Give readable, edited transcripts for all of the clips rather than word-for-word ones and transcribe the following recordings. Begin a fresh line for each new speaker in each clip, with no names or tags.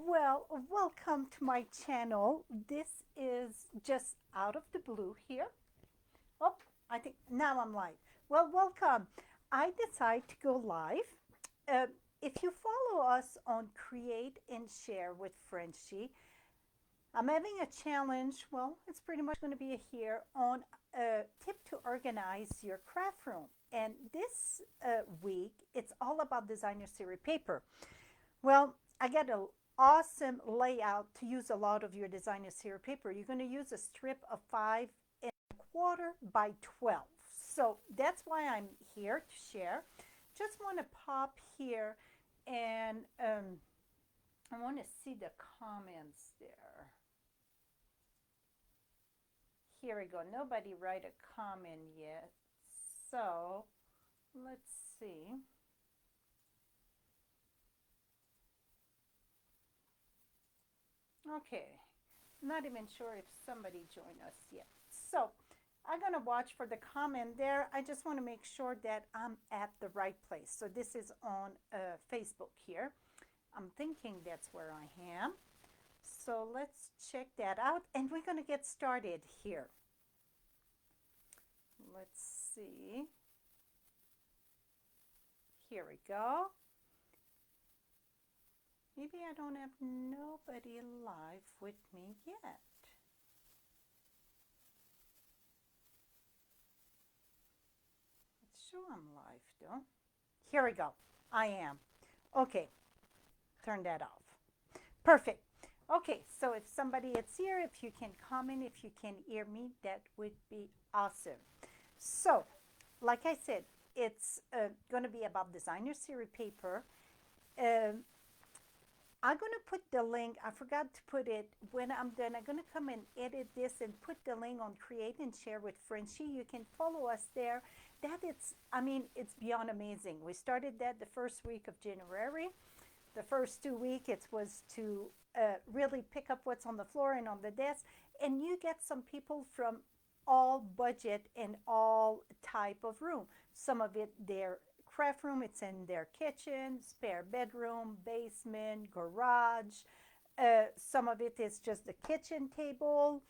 Well, welcome to my channel. This is just out of the blue here. Oh, I think now I'm live. Well, welcome. I decided to go live. Uh, if you follow us on Create and Share with Frenchie, I'm having a challenge. Well, it's pretty much going to be here on a tip to organize your craft room. And this week, it's all about designer series paper. Well, I got an awesome layout to use a lot of your designer series paper. You're going to use a strip of 5 1/4 by 12. So that's why I'm here to share. Just want to pop here and I want to see the comments there. Here we go. Nobody write a comment yet. So let's see. Okay, not even sure if somebody joined us yet. So I'm gonna watch for the comment there. I just wanna make sure that I'm at the right place. So this is on Facebook here. I'm thinking that's where I am. So let's check that out and we're gonna get started here. Let's see. Here we go. Maybe I don't have nobody live with me yet. It's sure I'm live though. Here we go. I am. Okay, turn that off. Perfect. Okay, so if somebody is here, if you can comment, if you can hear me, that would be awesome. So, like I said, it's going to be about designer series paper. I'm going to put the link. I forgot to put it. When I'm done, I'm going to come and edit this and put the link on Create and Share with Frenchie. You can follow us there. It's beyond amazing. We started that the first week of January. The first 2 weeks, it was to really pick up what's on the floor and on the desk. And you get some people from all budget and all type of room. Some of it, they're craft room, it's in their kitchen, spare bedroom, basement, garage. Some of it is just the kitchen table.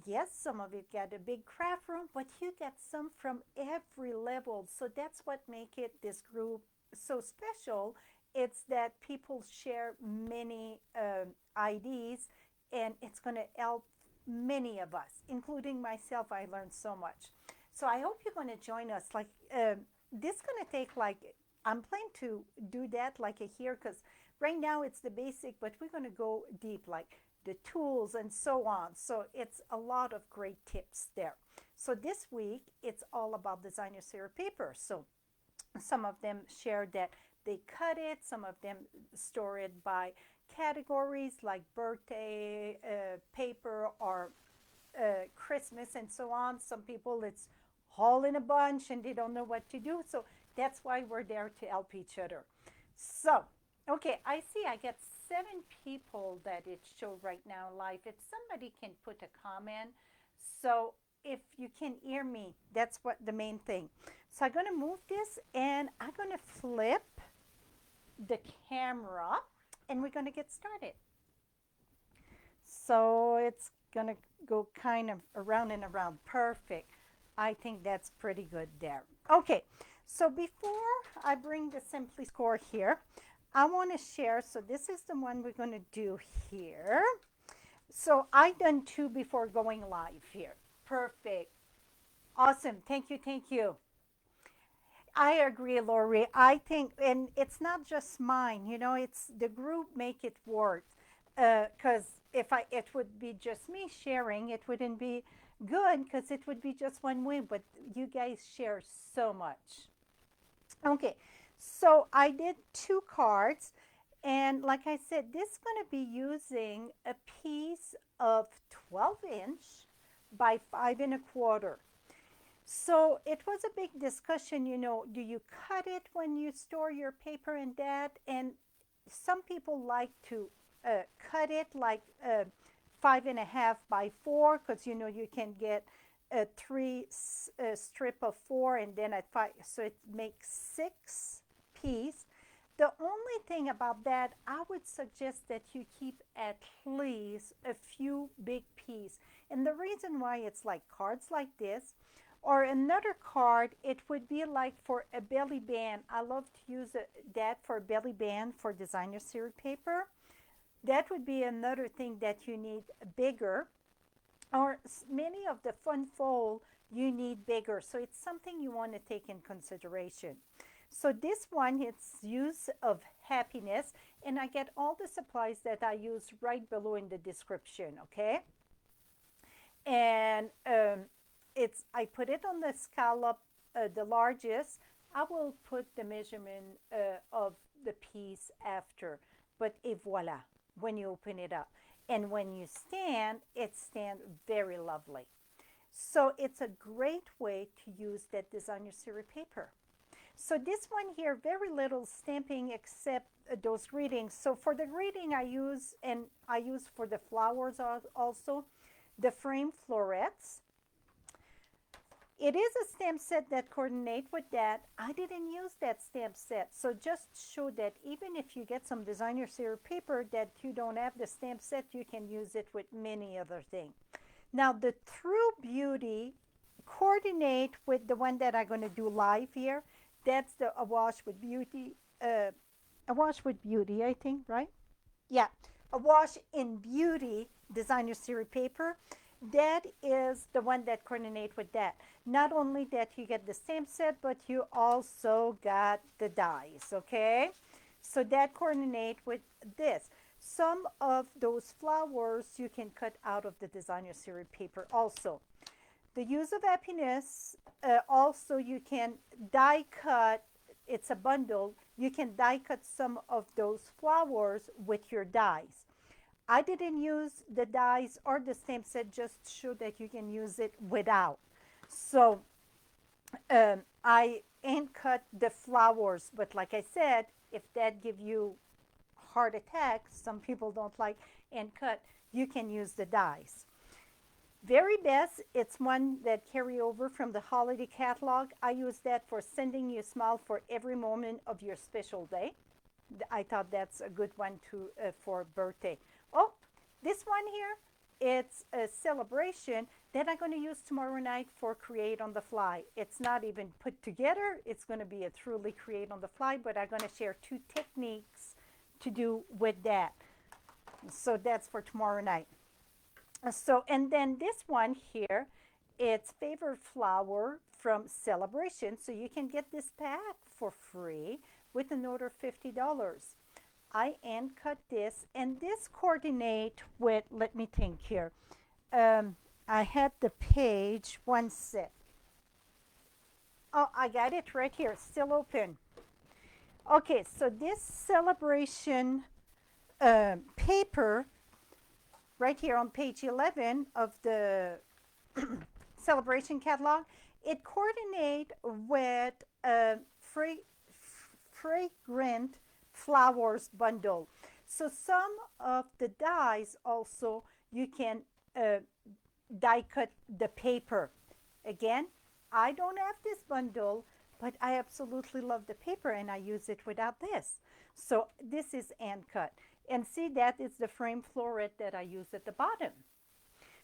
Yes, some of it got a big craft room, but you get some from every level. So that's what make it this group so special. It's that people share many ideas, and it's going to help many of us, including myself. I learned so much. So I hope you're going to join us. This is going to take I'm planning to do that like a year, because right now it's the basic, but we're going to go deep, like the tools and so on. So it's a lot of great tips there. So this week it's all about designer series paper. So some of them share that they cut it, some of them store it by categories like birthday paper or Christmas and so on. Some people it's all in a bunch and they don't know what to do. So that's why we're there to help each other. So, okay, I see I get 7 people that it showed right now live. If somebody can put a comment. So if you can hear me, that's what the main thing. So I'm going to move this and I'm going to flip the camera and we're going to get started. So it's going to go kind of around and around. Perfect. I think that's pretty good there. Okay, so before I bring the Simply Score here, I want to share. So this is the one we're going to do here. So I done 2 before going live here. Perfect. Awesome. Thank you. Thank you. I agree, Lori. I think, and it's not just mine, it's the group make it work. Because it would be just me sharing, it wouldn't be good because it would be just one way, but you guys share so much. Okay, so I did 2 cards, and like I said, this is going to be using a piece of 12-inch by 5 1/4. So it was a big discussion, do you cut it when you store your paper and that? And some people like to cut it like 5 1/2 by 4, because you can get a 3 strip of 4 and then at 5, so it makes 6 piece. The only thing about that, I would suggest that you keep at least a few big pieces. And the reason why, it's like cards like this, or another card, it would be like for a belly band. I love to use that for a belly band for designer series paper. That would be another thing that you need bigger, or many of the fun fold you need bigger. So it's something you want to take in consideration. So this one, it's use of happiness, and I get all the supplies that I use right below in the description, okay? And it's I put it on the scallop, the largest. I will put the measurement of the piece after, but et voila, when you open it up. And when you stand, it stands very lovely. So it's a great way to use that designer series paper. So this one here, very little stamping except those greetings. So for the greeting I use, and I use for the flowers also, the frame florets. It is a stamp set that coordinate with that. I didn't use that stamp set. So just show that even if you get some designer series paper that you don't have the stamp set, you can use it with many other things. Now the True Beauty coordinate with the one that I'm going to do live here. That's the Awash with Beauty, Awash with Beauty, I think, right? Yeah, Awash in Beauty designer series paper. That is the one that coordinate with that. Not only that you get the stamp set, but you also got the dies, okay? So that coordinate with this. Some of those flowers you can cut out of the designer series paper also. The use of happiness, also you can die cut, it's a bundle, you can die cut some of those flowers with your dies. I didn't use the dies or the stamp set, just to show that you can use it without. So I hand cut the flowers, but like I said, if that give you heart attack, some people don't like hand cut, you can use the dies. Very best, it's one that carry over from the holiday catalog. I use that for sending you a smile for every moment of your special day. I thought that's a good one to for birthday. Oh, this one here, it's a celebration that I'm going to use tomorrow night for create on the fly. It's not even put together. It's going to be a truly create on the fly, but I'm going to share two techniques to do with that. So that's for tomorrow night. So, and then this one here, it's favorite flower from Celebration. So you can get this pack for free with an order of $50. I hand cut this, and this coordinate with, let me think here. I had the page, one sec. Oh, I got it right here, still open. Okay, so this Celebration paper, right here on page 11 of the Celebration catalog, it coordinate with a fragrant flowers bundle. So some of the dies also you can die cut the paper. Again, I don't have this bundle, but I absolutely love the paper and I use it without this. So this is hand cut. And see, that is the frame floret that I use at the bottom.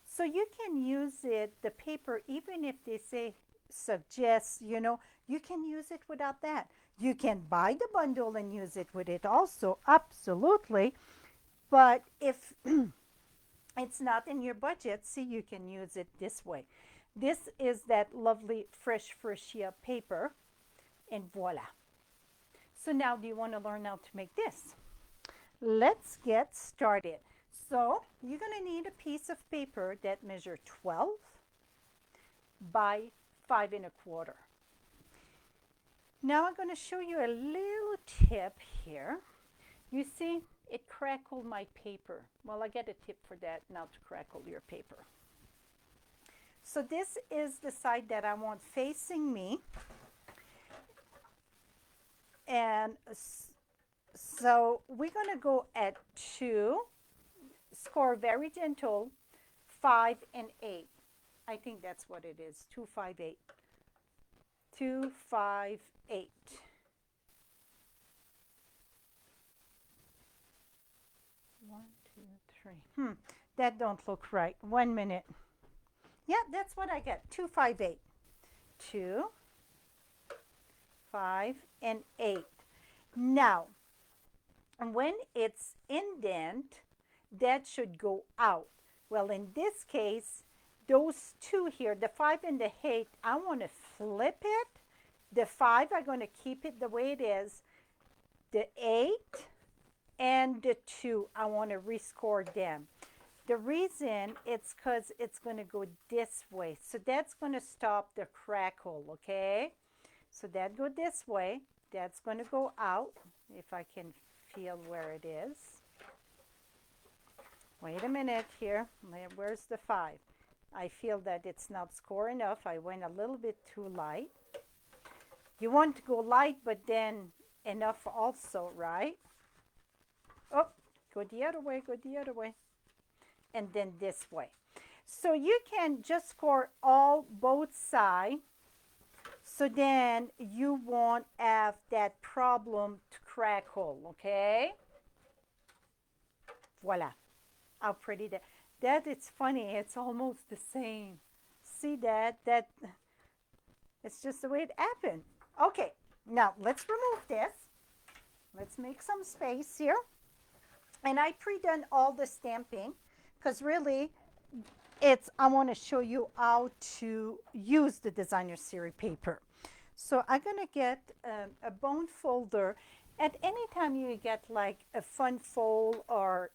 So you can use it, the paper, even if they say suggest, you know, you can use it without that. You can buy the bundle and use it with it also, absolutely. But if it's not in your budget, see, you can use it this way. This is that lovely fresh freesia paper, and voila. So now, do you want to learn how to make this? Let's get started. So you're going to need a piece of paper that measures 12 by 5 1/4. Now I'm going to show you a little tip here. You see, it crackled my paper. Well, I get a tip for that, now to crackle your paper. So this is the side that I want facing me. And so we're going to go at 2, score very gentle, 5 and 8. I think that's what it is, 2, 5, 8. 2, 5, 8. 2, 3. That don't look right. 1 minute. Yeah, that's what I get. 2, 5, 8. 2, 5, and 8. Now, when it's indent, that should go out. Well, in this case, those two here, the 5 and the 8, I want to flip it. The 5, I'm going to keep it the way it is. The 8 and the 2, I want to rescore them. The reason it's because it's going to go this way. So that's going to stop the crackle, okay? So that go this way. That's going to go out, if I can feel where it is. Wait a minute here. Where's the 5? I feel that it's not score enough. I went a little bit too light. You want to go light, but then enough also, right? Oh, go the other way, go the other way. And then this way. So you can just score both sides. So then you won't have that problem to crackle, okay? Voila. How pretty that. That is funny. It's almost the same. See that? It's just the way it happened. Okay, now let's remove this. Let's make some space here. And I pre-done all the stamping because really I want to show you how to use the designer series paper. So I'm going to get a bone folder. At any time you get like a fun fold or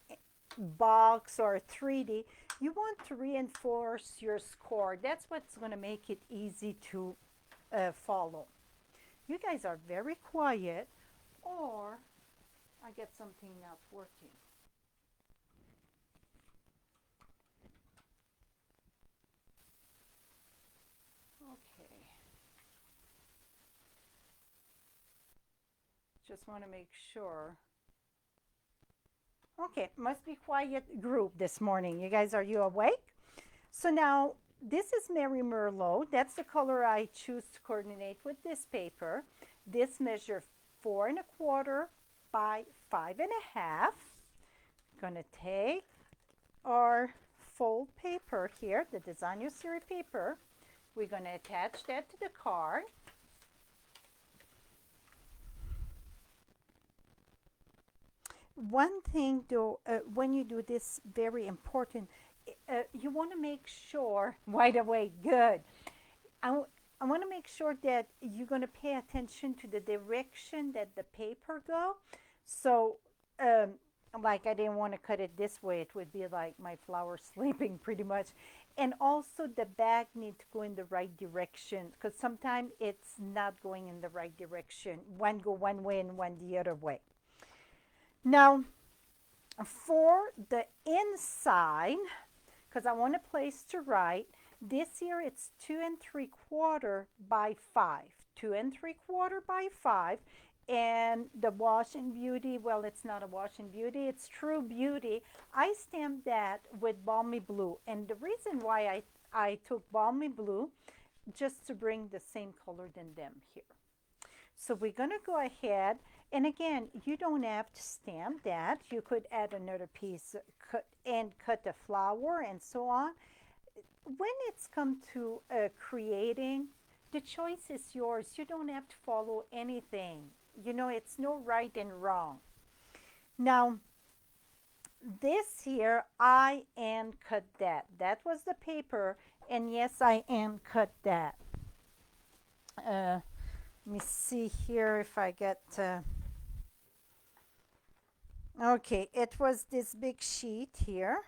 box or 3D, you want to reinforce your score. That's what's going to make it easy to follow. You guys are very quiet, or I get something not working. Okay. Just want to make sure. Okay, must be quiet group this morning. You guys, are you awake? So now this is Mary Merlot. That's the color I choose to coordinate with this paper. This measure 4 1/4 by 5 1/2. Gonna take our fold paper here, the designer series paper. We're gonna attach that to the card. One thing though, when you do this, very important, you want to make sure, right away, good. I want to make sure that you're going to pay attention to the direction that the paper go. So, like I didn't want to cut it this way. It would be like my flower sleeping pretty much. And also the bag needs to go in the right direction because sometimes it's not going in the right direction. One go one way and one the other way. Now, for the inside, because I want a place to write, this here it's 2 3/4 by 5. 2 3/4 by 5. And the Wash and Beauty, well, it's not a Wash and Beauty, it's True Beauty. I stamped that with Balmy Blue. And the reason why I took Balmy Blue, just to bring the same color than them here. So we're going to go ahead. And again, you don't have to stamp that. You could add another piece cut the flower and so on. When it's come to creating, the choice is yours. You don't have to follow anything. You know, it's no right and wrong. Now, this here, I hand cut that. That was the paper. And yes, I hand cut that. Let me see here if I get... okay, it was this big sheet here.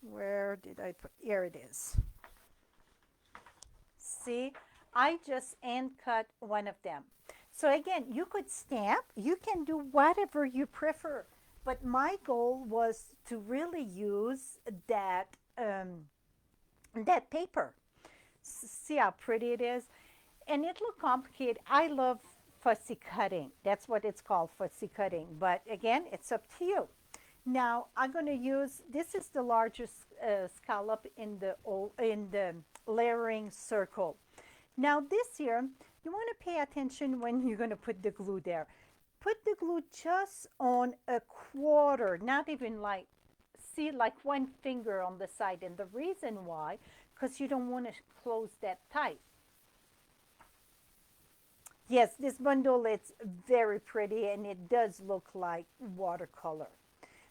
Where did I put? Here it is. See, I just hand cut one of them. So again, you could stamp. You can do whatever you prefer. But my goal was to really use that, that paper. See how pretty it is? And it looked complicated. I love fussy cutting. That's what it's called, fussy cutting. But again, it's up to you. Now I'm going to use, this is the largest scallop in the layering circle. Now this here, you want to pay attention when you're going to put the glue there. put the glue just on a quarter, not even like, see, like one finger on the side. And the reason why, because you don't want to close that tight. Yes, this bundle, it's very pretty and it does look like watercolor.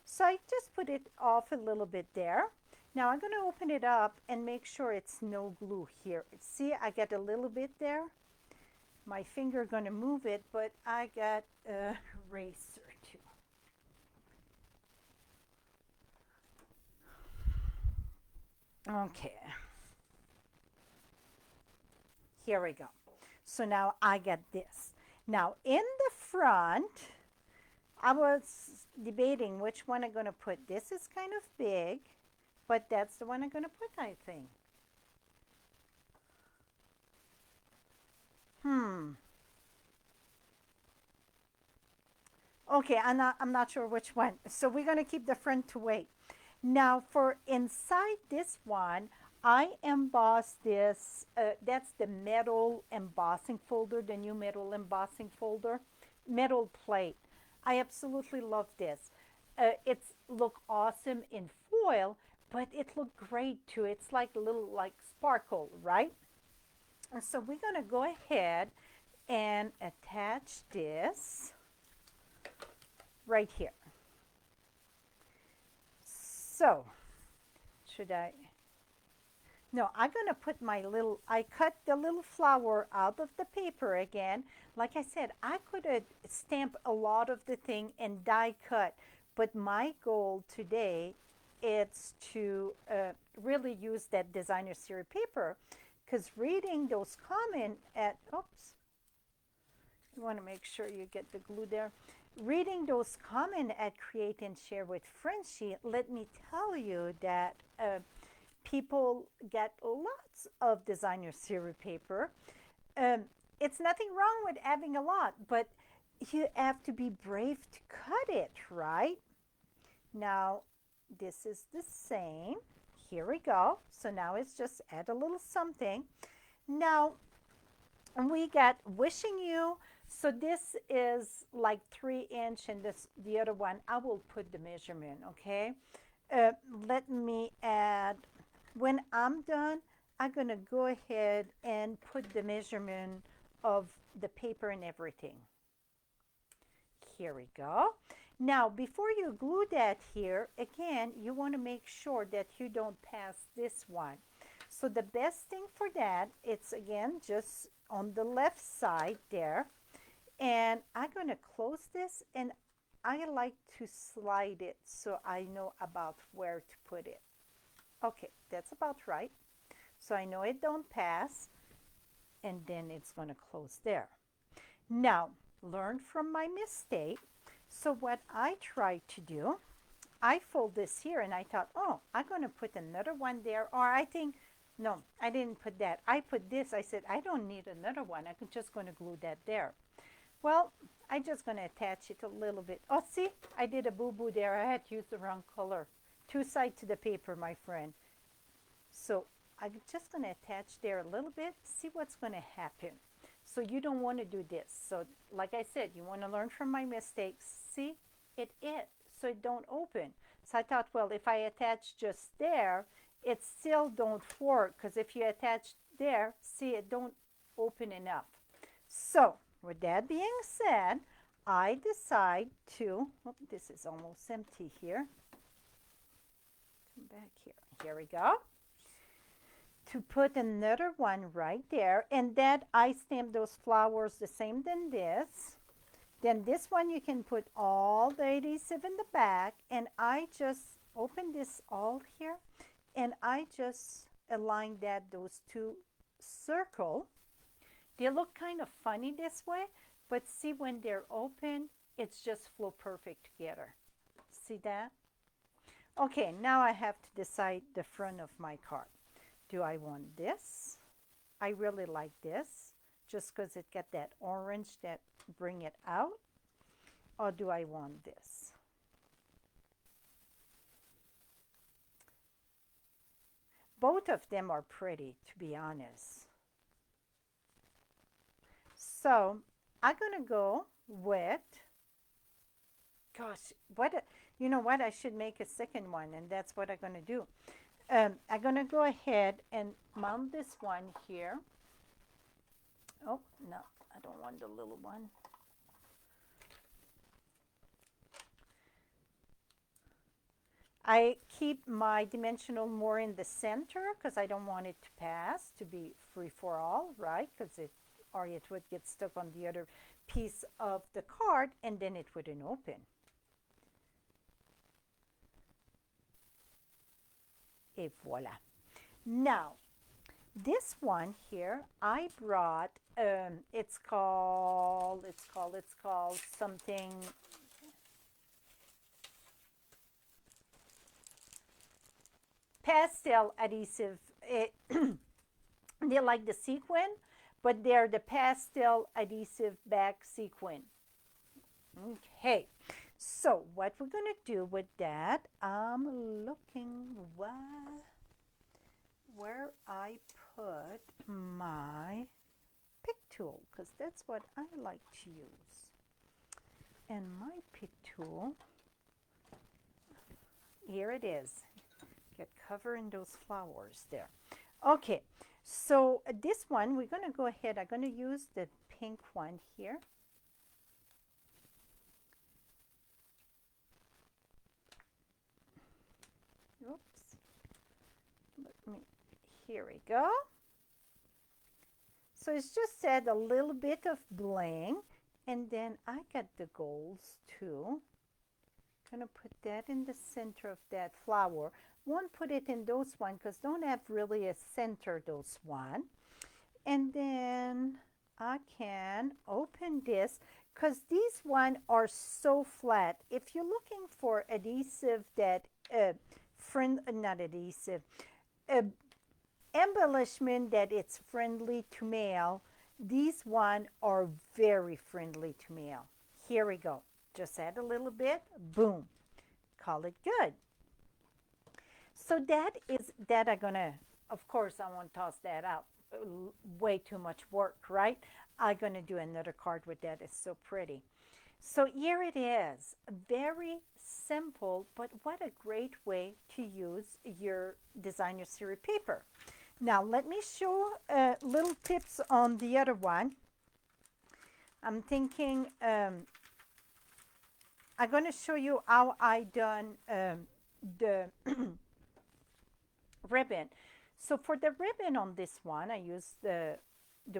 So I just put it off a little bit there. Now I'm going to open it up and make sure it's no glue here. See, I got a little bit there. My finger going to move it, but I got a eraser too. Okay. Here we go. So now I got this. Now in the front, I was debating which one I'm going to put. This is kind of big, but that's the one I'm going to put, I think. Okay, I'm not sure which one. So we're going to keep the front to wait. Now for inside this one, I embossed this. That's the metal embossing folder, the new metal embossing folder, metal plate. I absolutely love this. It's look awesome in foil, but it looked great too. It's like a little like sparkle, right? And so we're going to go ahead and attach this right here. So should I? No, I'm going to put my little, I cut the little flower out of the paper again. Like I said, I could have stamped a lot of the thing and die cut, but my goal today is to really use that designer series paper, because reading those comments at, oops, you want to make sure you get the glue there. Reading those comments at Create and Share with Frenchie, let me tell you that people get lots of designer series paper. It's nothing wrong with having a lot, but you have to be brave to cut it, right? Now, this is the same. Here we go. So now it's just add a little something. Now, we got Wishing You. So this is like 3" and this the other one, I will put the measurement, okay? Let me add, when I'm done, I'm going to go ahead and put the measurement of the paper and everything. Here we go. Now, before you glue that here, again, you want to make sure that you don't pass this one. So the best thing for that, it's again, just on the left side there. And I'm going to close this, and I like to slide it so I know about where to put it. Okay, that's about right. So I know it don't pass, and then it's going to close there. Now, learn from my mistake. So what I tried to do, I fold this here, and I thought, oh, I'm going to put another one there, or I think, no, I didn't put that. I put this. I said, I don't need another one. I'm just going to glue that there. Well, I'm just going to attach it a little bit. Oh, see, I did a boo-boo there. I had used the wrong color. Two sides to the paper, my friend. So I'm just going to attach there a little bit, see what's going to happen. So you don't want to do this. So like I said, you want to learn from my mistakes. See, it is. So it don't open. So I thought, well, if I attach just there, it still don't work, because if you attach there, see, it don't open enough. So with that being said, I decide to, oh, this is almost empty here. Come back here. Here we go. To put another one right there, and that I stamp those flowers the same than this. Then this one you can put all the adhesive in the back, and I just open this all here, and I just align that, those two circle. They look kind of funny this way, but see, when they're open, it's just flow perfect together. See that? Okay, now I have to decide the front of my card. Do I want this? I really like this, just because it got that orange that bring it out. Or do I want this? Both of them are pretty, to be honest. So I'm going to go with Gosh, you know what? I should make a second one, and that's what I'm going to do. I'm going to go ahead and mount this one here. Oh, no, I don't want the little one. I keep my dimensional more in the center because I don't want it to pass, to be free for all, right? Because it would get stuck on the other piece of the card and then it wouldn't open. Et voila. Now, this one here, I brought, it's called something, pastel adhesive. They're like the sequin, but they're the pastel adhesive back sequin. Okay, so what we're gonna do with that, I'm looking where I put my pick tool, because that's what I like to use. And my pick tool, here it is. Get covering those flowers there. Okay, so this one, we're gonna go ahead, I'm gonna use the pink one here. Oops, here we go. So it's just add a little bit of bling, and then I got the golds too. Gonna put that in the center of that flower. Won't put it in those one because don't have really a center those one. And then I can open this because these one are so flat. If you're looking for adhesive that not adhesive, embellishment that it's friendly to mail, these one are very friendly to mail. Here we go. Just add a little bit, boom, call it good. So that I'm gonna, of course I won't toss that out. Way too much work, right? I'm gonna do another card with that. It's so pretty. So here it is, very simple, but what a great way to use your designer series paper. Now let me show little tips on the other one. I'm thinking I'm going to show you how I done the ribbon. So for the ribbon on this one, I used the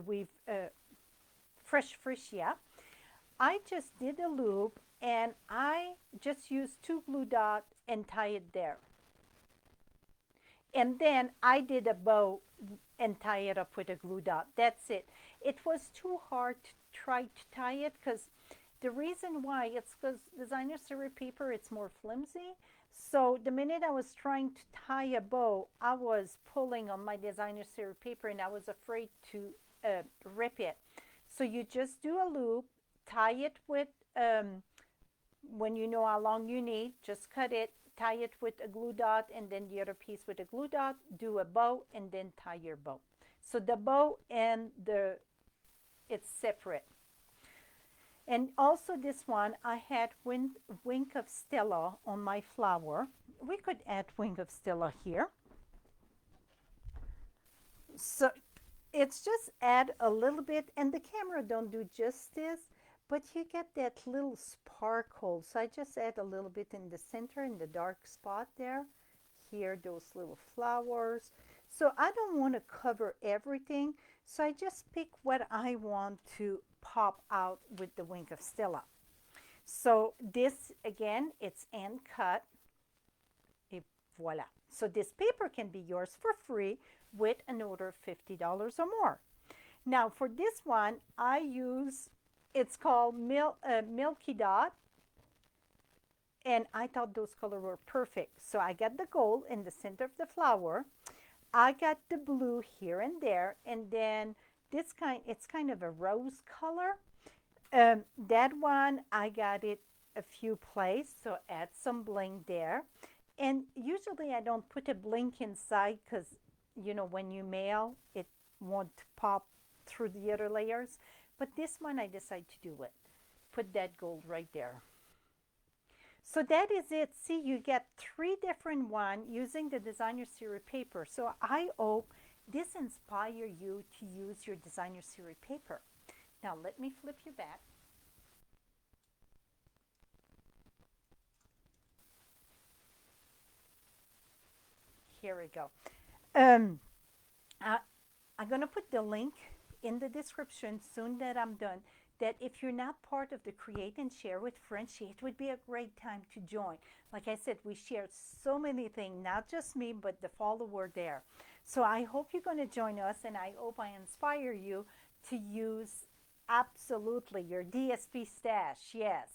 weave fresh freesia. I just did a loop and I just used 2 glue dots and tie it there. And then I did a bow and tie it up with a glue dot. That's it. It was too hard to try to tie it because the reason why, it's because designer series paper, it's more flimsy. So the minute I was trying to tie a bow, I was pulling on my designer series paper and I was afraid to rip it. So you just do a loop, tie it with, when you know how long you need, just cut it, tie it with a glue dot, and then the other piece with a glue dot, do a bow, and then tie your bow. So the bow and it's separate. And also this one, I had wing of Stella on my flower. We could add wing of Stella here. So it's just add a little bit, and the camera don't do justice, but you get that little sparkle. So I just add a little bit in the center, in the dark spot there. Here, those little flowers. So I don't want to cover everything. So I just pick what I want to pop out with the wing of Stella. So this, again, it's hand cut. Et voila. So this paper can be yours for free with an order of $50 or more. Now for this one, I use, it's called Milky Dot. And I thought those colors were perfect. So I got the gold in the center of the flower. I got the blue here and there. And then this it's kind of a rose color. That one, I got it a few places. So add some bling there. And usually I don't put a bling inside because, you know, when you mail, it won't pop through the other layers. But this one, I decided to do it. Put that gold right there. So that is it. See, you get three different one using the designer series paper. So I hope this inspire you to use your designer series paper. Now let me flip you back. Here we go. Um, I, I'm going to put the link in the description soon that I'm done. That if you're not part of the Create and Share with Frenchie, it would be a great time to join. Like I said, we share so many things, not just me, but the follower there. So I hope you're going to join us, and I hope I inspire you to use absolutely your DSP stash. Yes,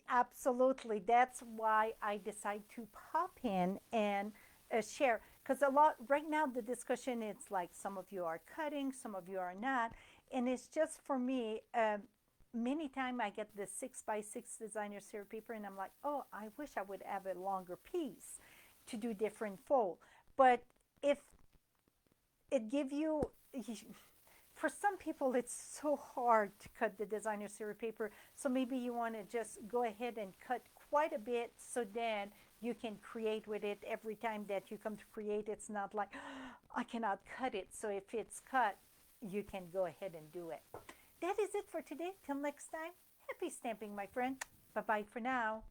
absolutely. That's why I decide to pop in and share. Because a lot right now, the discussion is like some of you are cutting, some of you are not. And it's just for me, many times I get the 6x6 designer series paper and I'm like, oh, I wish I would have a longer piece to do different fold. But if it give you, for some people it's so hard to cut the designer series paper, so maybe you want to just go ahead and cut quite a bit so then you can create with it every time that you come to create. It's not like I cannot cut it, so if it's cut you can go ahead and do it. That is it for today. Till next time, happy stamping, my friend. Bye bye for now.